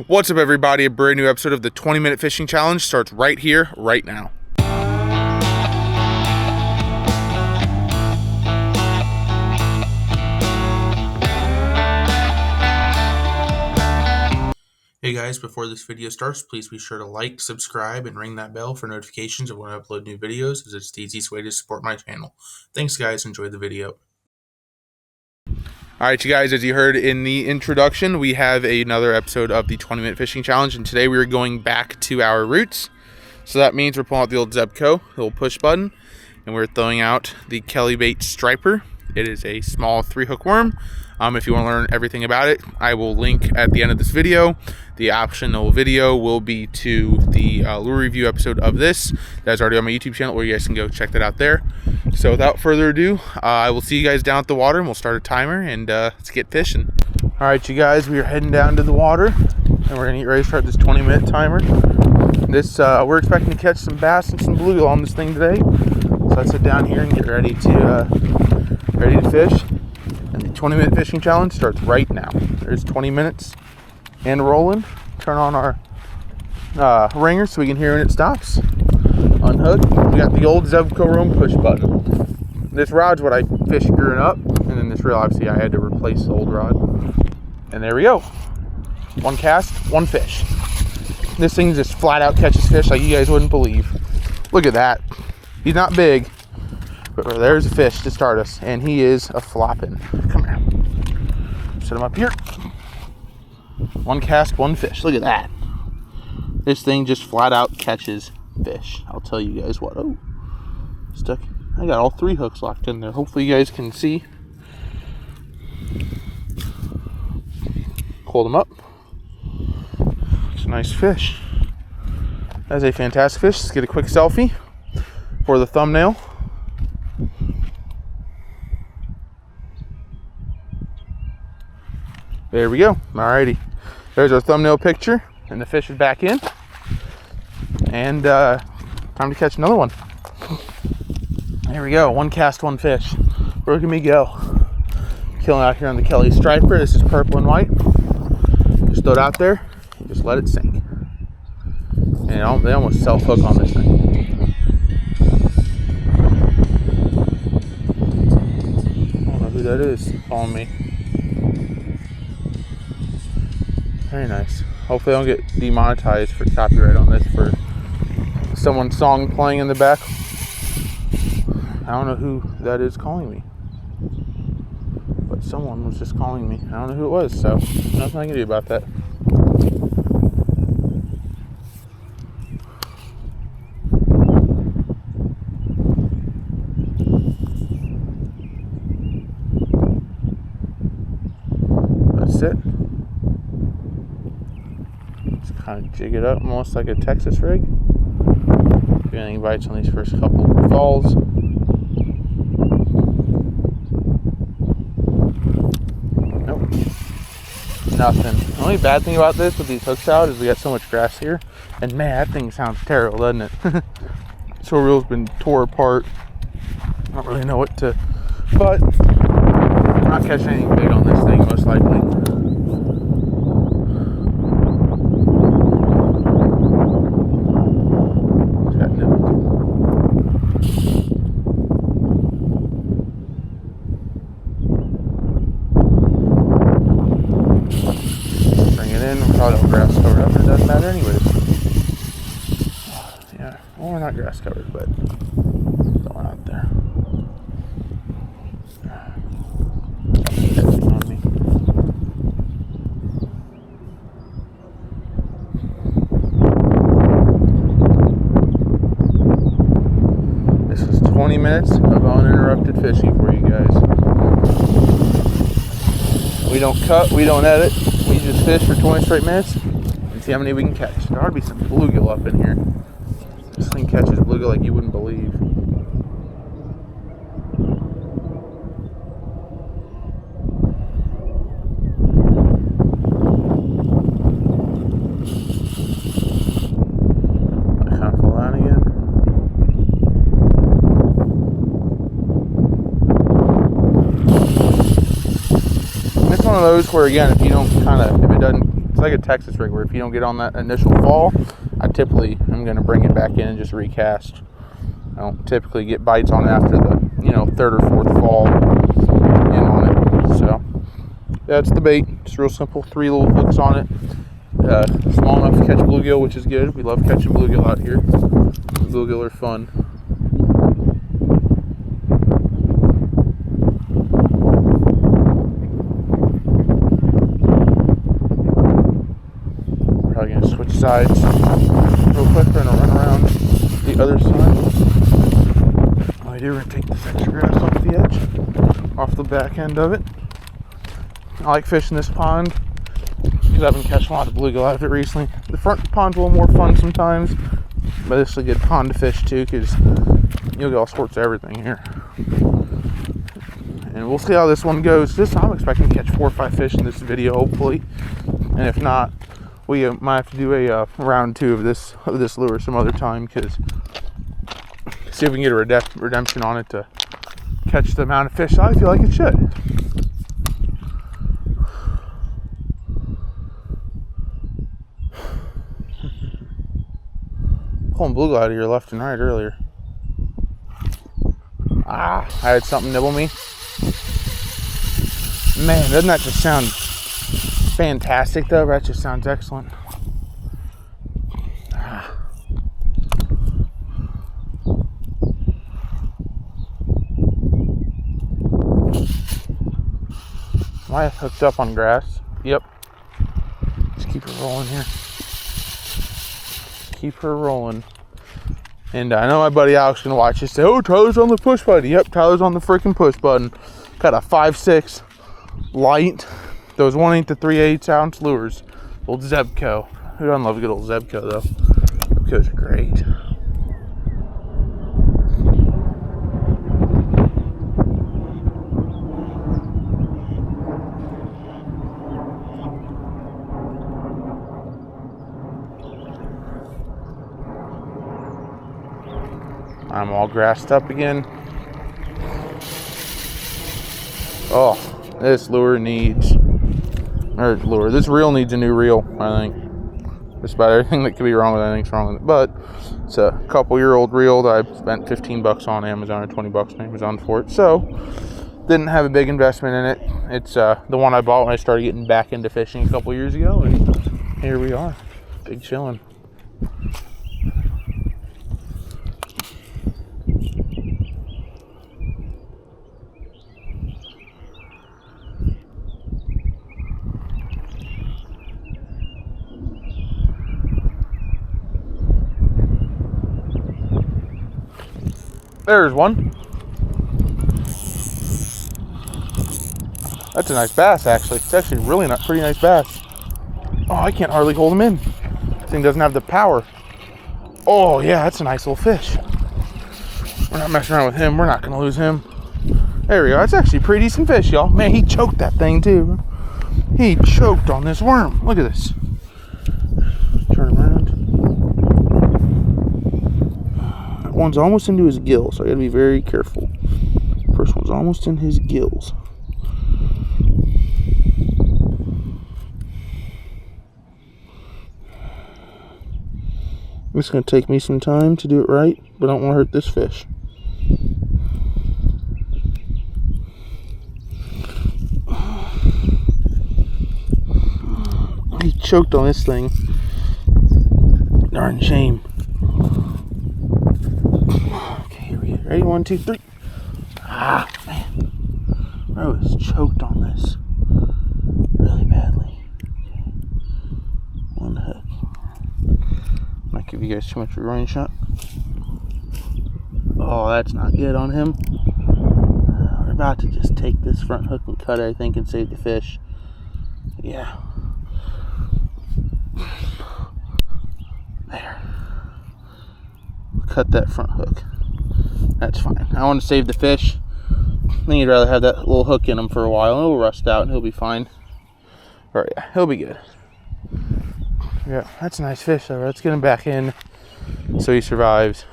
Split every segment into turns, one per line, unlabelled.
What's up, everybody? A brand new episode of the 20-minute fishing challenge starts right here, right now. Hey guys, before this video starts, please be sure to like, subscribe, and ring that bell for notifications of when I upload new videos, as it's the easiest way to support my channel. Thanks guys, enjoy the video. Alright you guys, as you heard in the introduction, we have another episode of the 20-minute fishing challenge, and today we are going back to our roots. So that means we're pulling out the old Zebco, the old push button, and we're throwing out the Kelly Bait Striper. It is a small 3-hook worm. If you want to learn everything about it, I will link at the end of this video. The optional video will be to the lure review episode of this. That's already on my YouTube channel, where you guys can go check that out there. So without further ado, I will see you guys down at the water, and we'll start a timer, and let's get fishing. All right, you guys, we are heading down to the water, and we're going to get ready to start this 20-minute timer. We're expecting to catch some bass and some bluegill on this thing today. So let's head down here and get ready to fish. And the 20-minute fishing challenge starts right now. There's 20 minutes and rolling. Turn on our ringer so we can hear when it stops. Unhook. We got the old Zebco Roam push button. This rod's what I fished growing up, and then this reel, obviously I had to replace the old rod. And there we go. One cast, one fish. This thing just flat out catches fish like you guys wouldn't believe. Look at that. He's not big, but there's a fish to start us, and he is a flopping. Come here. Set him up here. One cast, one fish. Look at that. This thing just flat out catches fish. I'll tell you guys what. Oh, stuck. I got all 3 hooks locked in there. Hopefully you guys can see. Pull them up. It's a nice fish. That's a fantastic fish. Let's get a quick selfie for the thumbnail. There we go. Alrighty. There's our thumbnail picture, and the fish is back in. And time to catch another one. There we go. One cast, one fish. Look at me go. Killing out here on the Kelly Striper. This is purple and white. Just throw it out there and just let it sink. And they almost self-hook on this thing. I don't know who that is calling me. Very nice. Hopefully I don't get demonetized for copyright on this for someone's song playing in the back. I don't know who that is calling me, but someone was just calling me. I don't know who it was, so nothing I can do about that. That's it. Kind of jig it up almost like a Texas rig. If anything bites on these first couple of falls. Nope. Nothing. The only bad thing about this with these hooks out is we got so much grass here. And man, that thing sounds terrible, doesn't it? This whole reel's been tore apart. I don't really know what to. But I'm not catching anything big on this thing, most likely. Probably grass covered up, it doesn't matter anyways. Yeah, well, we're not grass covered, but going out there. Catching on me. This is 20 minutes of uninterrupted fishing for you guys. We don't cut, we don't edit. We just fish for 20 straight minutes and see how many we can catch. There ought to be some bluegill up in here. This thing catches bluegill like you wouldn't believe. I kind of fall down again. It's one of those where, again, if it doesn't, it's like a Texas rig where if you don't get on that initial fall, I typically am going to bring it back in and just recast. I don't typically get bites on it after the, third or fourth fall in on it. So that's the bait. It's real simple. 3 little hooks on it. Small enough to catch bluegill, which is good. We love catching bluegill out here. Bluegill are fun. Probably gonna switch sides real quick. We're gonna run around the other side. All I do, we're gonna take this extra grass off the edge, off the back end of it. I like fishing this pond because I've been catching a lot of bluegill out of it recently. The front pond's a little more fun sometimes, but this is a good pond to fish too because you'll get all sorts of everything here. And we'll see how this one goes. I'm expecting to catch 4 or 5 fish in this video, hopefully. And if not, we might have to do a round 2 of this lure some other time, because see if we can get a redemption on it to catch the amount of fish I feel like it should. Pulling bluegill out of here left and right earlier. I had something nibble me. Man, doesn't that just sound fantastic though? That just sounds excellent. Am I hooked up on grass? Yep. Just keep her rolling here. Keep her rolling. And I know my buddy Alex is gonna watch this. Say, oh, Tyler's on the push button. Yep, Tyler's on the freaking push button. Got a 5.6 light. Those 1/8 to 3/8 ounce lures. Old Zebco. Who doesn't love a good old Zebco though? Zebcos are great. I'm all grassed up again. Oh, this reel needs a new reel, I think. Just about everything that could be wrong with it, I think's wrong with it. But it's a couple-year-old reel that I spent $15 on Amazon or $20 on Amazon for it. So, didn't have a big investment in it. It's the one I bought when I started getting back into fishing a couple years ago, and here we are. Big chillin'. There's one. That's a nice bass, actually. It's actually really not pretty nice bass. Oh, I can't hardly hold him in. This thing doesn't have the power. Oh, yeah, that's a nice little fish. We're not messing around with him. We're not going to lose him. There we go. That's actually a pretty decent fish, y'all. Man, he choked that thing, too. He choked on this worm. Look at this. Turn around. One's almost into his gills, so I gotta be very careful. First one's almost in his gills. It's gonna take me some time to do it right, but I don't want to hurt this fish. He choked on this thing. Darn shame. Ready? 1, 2, 3. Ah, man. I was choked on this really badly. One hook. Might give you guys too much of a running shot. Oh, that's not good on him. We're about to just take this front hook and cut it, I think, and save the fish. Yeah. There. Cut that front hook. That's fine. I want to save the fish. I think you'd rather have that little hook in him for a while. It'll rust out and he'll be fine. Or yeah, he'll be good. Yeah, that's a nice fish though. Let's get him back in so he survives.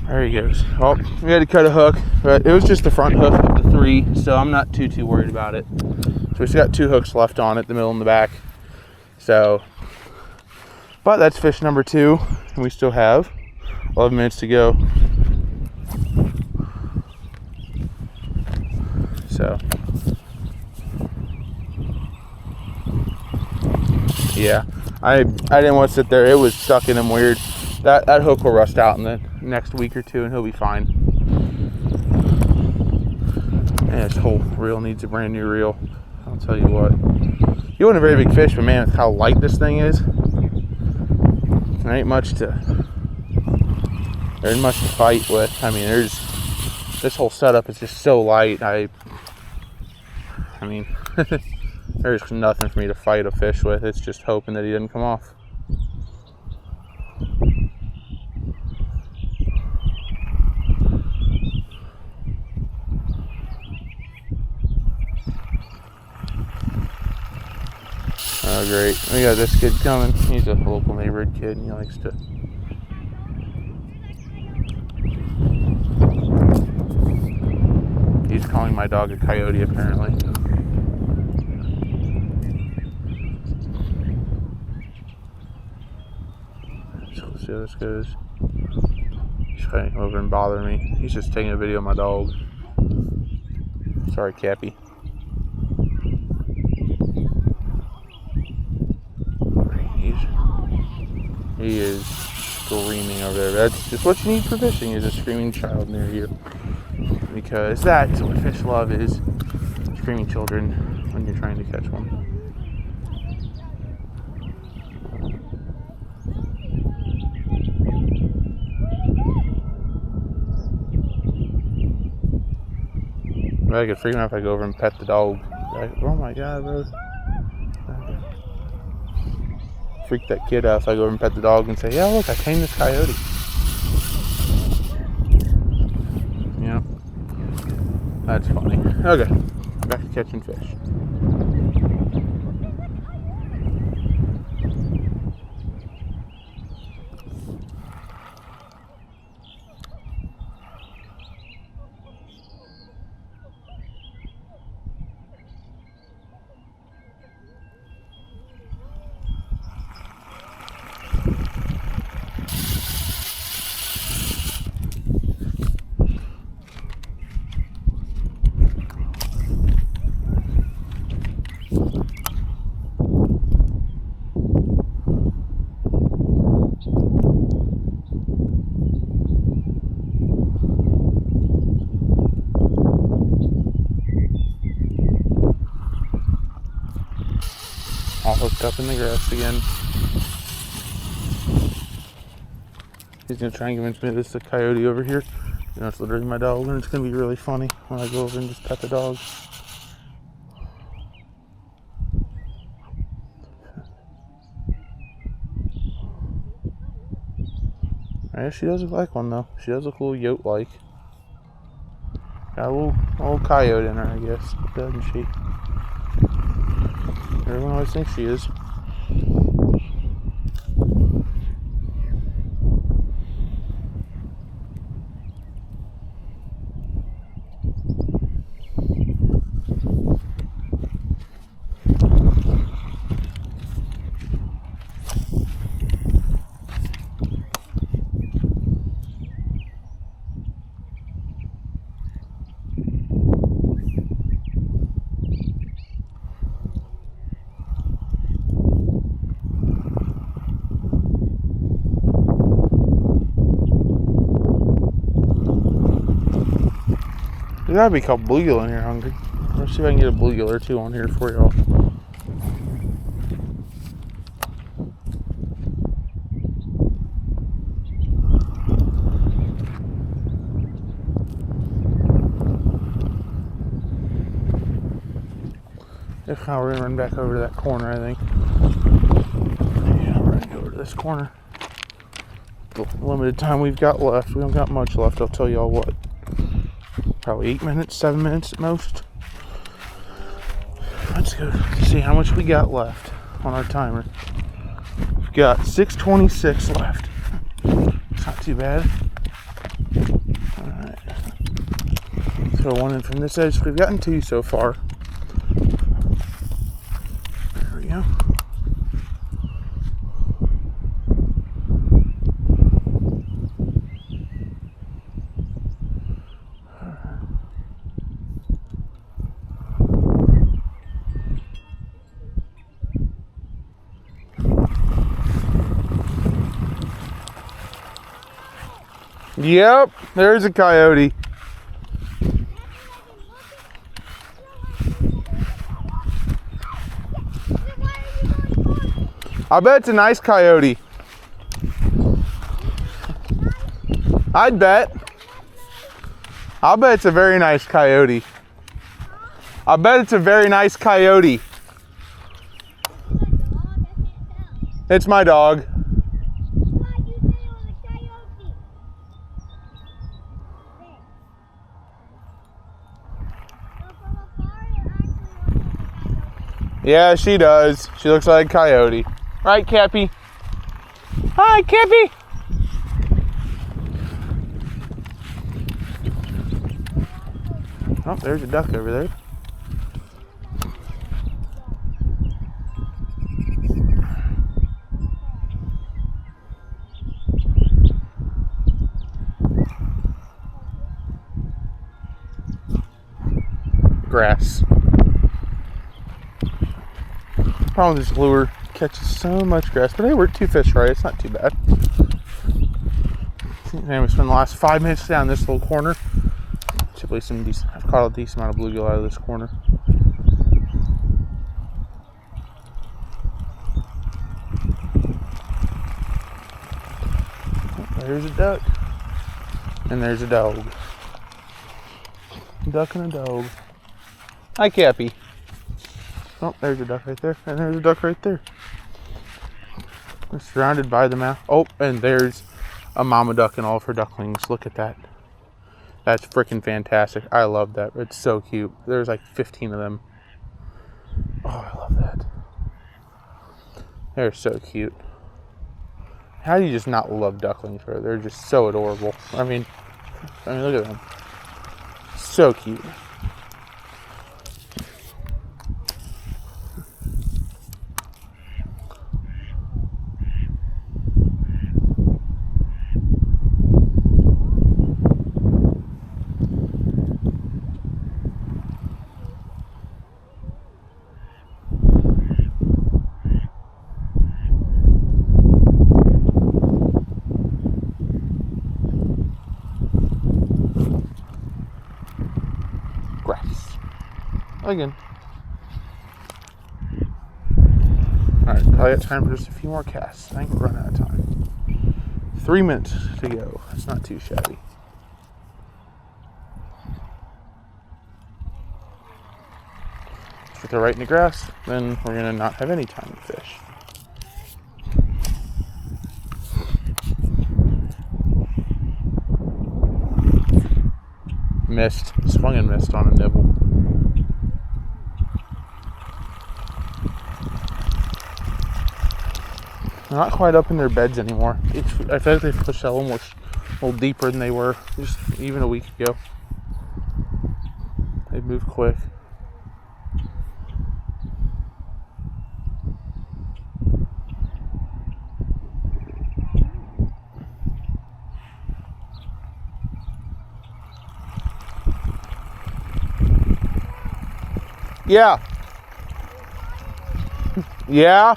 There he goes. Oh, we had to cut a hook, but it was just the front hook of the 3, so I'm not too worried about it. So we still got 2 hooks left on it, the middle and the back. So, but that's fish number 2, and we still have 11 minutes to go. So, yeah, I didn't want to sit there. It was stuck in him weird. That hook will rust out in the next week or 2, and he'll be fine. And this whole reel needs a brand new reel. I'll tell you what. He wasn't a very big fish, but man, with how light this thing is, there ain't much to fight with. I mean, this whole setup is just so light. I mean, there's nothing for me to fight a fish with. It's just hoping that he didn't come off. Oh, great. We got this kid coming. He's a local neighborhood kid, and he likes to... He's calling my dog a coyote, apparently. So let's see how this goes. He's trying to come over and bother me. He's just taking a video of my dog. Sorry, Cappy. He is screaming over there. That's just what you need for fishing, is a screaming child near you. Because that's what fish love, is screaming children when you're trying to catch one. But I could freak him out if I go over and pet the dog. Like, oh my god, bro. Freak that kid out if I go over and pet the dog and say, yeah, look, I tamed this coyote. Yeah. That's funny. Okay. Back to catching fish. All hooked up in the grass again. He's gonna try and convince me this is a coyote over here. You know, it's literally my dog, and it's gonna be really funny when I go over and just pet the dog. Yeah, she does look like one though. She does look a little yote-like. Got a little coyote in her, I guess, doesn't she? Everyone always thinks she is. There's gotta be a couple bluegill in here hungry. Let's see if I can get a bluegill or 2 on here for y'all. If not, we're gonna run back over to that corner, I think. Yeah, we're gonna go over to this corner. The limited time we've got left. We don't got much left, I'll tell y'all what. Probably 8 minutes, 7 minutes at most. Let's go see how much we got left on our timer. We've got 6:26 left. It's not too bad. Alright. Throw one in from this edge. We've gotten 2 so far. Yep, there's a coyote. I bet it's a nice coyote. I'd bet. I'll bet it's a very nice coyote. I bet it's a very nice coyote. It's my dog. Yeah, she does. She looks like a coyote. Right, Cappy? Hi, Cappy. Oh, there's a duck over there. Grass. Problem with this lure catches so much grass, but hey, we're 2 fish right. It's not too bad. And we spent the last 5 minutes down this little corner. Typically, I've caught a decent amount of bluegill out of this corner. Oh, there's a duck, and there's a dog. A duck and a dog. Hi, Cappy. Oh, there's a duck right there, and there's a duck right there. We're surrounded by the mouth. Oh, and there's a mama duck and all of her ducklings. Look at that. That's freaking fantastic. I love that. It's so cute. There's like 15 of them. Oh, I love that. They're so cute. How do you just not love ducklings? They're just so adorable. I mean, look at them. So cute. Grass. Again. Alright, probably got time for just a few more casts. I think we're running out of time. 3 minutes to go. That's not too shabby. If they're right in the grass, then we're going to not have any time to fish. Missed. Swung and missed on a nibble. They're not quite up in their beds anymore. I feel like they've pushed a little deeper than they were just even a week ago. They move quick. Yeah. Yeah.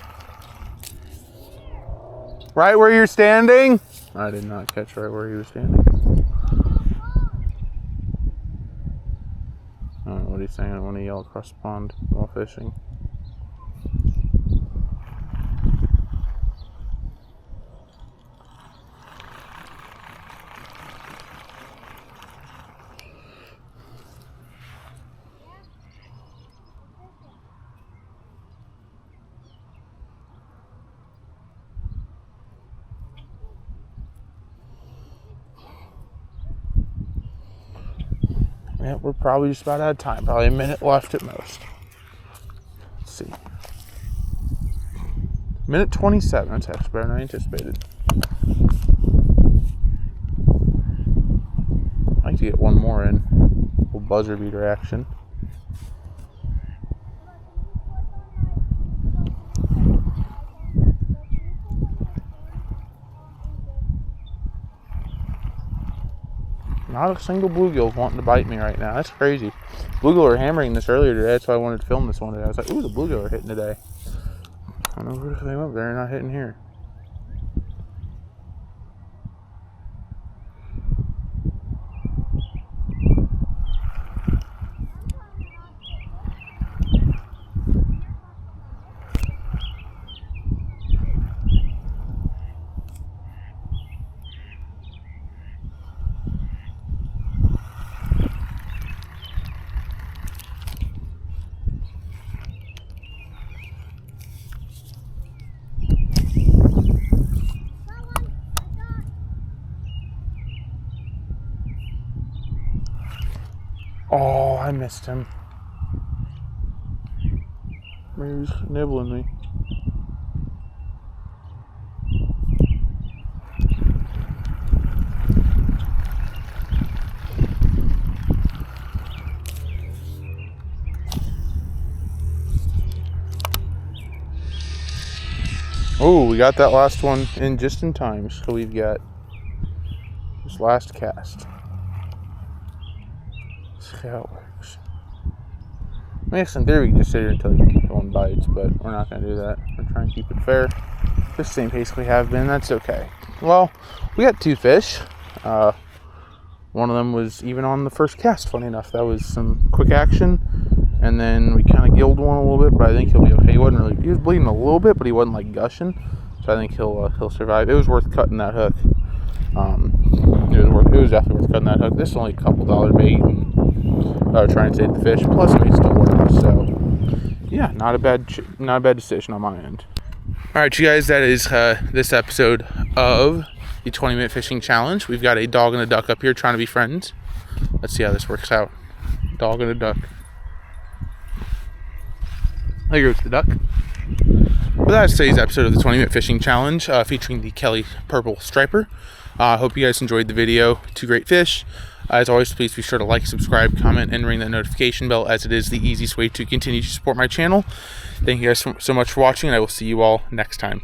Right where you're standing? I did not catch right where he was standing. I don't know what he's saying. I want to yell across the pond while fishing. Yeah, we're probably just about out of time. Probably a minute left at most. Let's see. Minute 27. That's actually better than I anticipated. I'd like to get one more in. A little buzzer beater action. Not a single bluegill wanting to bite me right now. That's crazy. Bluegill were hammering this earlier today. That's why I wanted to film this one today. I was like, ooh, the bluegill are hitting today. I don't know who came up there. They're not hitting here. I missed him. Maybe he's nibbling me. Oh, we got that last one in just in time. So we've got this last cast. Let's see how it works. I guess in theory we can just sit here until one bites, but we're not going to do that. We're trying to keep it fair. This same pace we have been, that's okay. Well, we got 2 fish. One of them was even on the first cast, funny enough. That was some quick action. And then we kind of gilled one a little bit, but I think he'll be okay. He was bleeding a little bit, but he wasn't like gushing. So I think he'll survive. It was worth cutting that hook. It was definitely worth cutting that hook. This is only a couple $1 bait, and trying to save the fish. Plus, it still works. So yeah, not a bad decision on my end. All right, you guys, that is this episode of the 20-minute fishing challenge. We've got a dog and a duck up here trying to be friends. Let's see how this works out. Dog and a duck. There goes the duck. Well, that's today's episode of the 20-minute fishing challenge featuring the Kelly Purple Striper. I hope you guys enjoyed the video. 2 great fish. As always, please be sure to like, subscribe, comment, and ring that notification bell, as it is the easiest way to continue to support my channel. Thank you guys so much for watching, and I will see you all next time.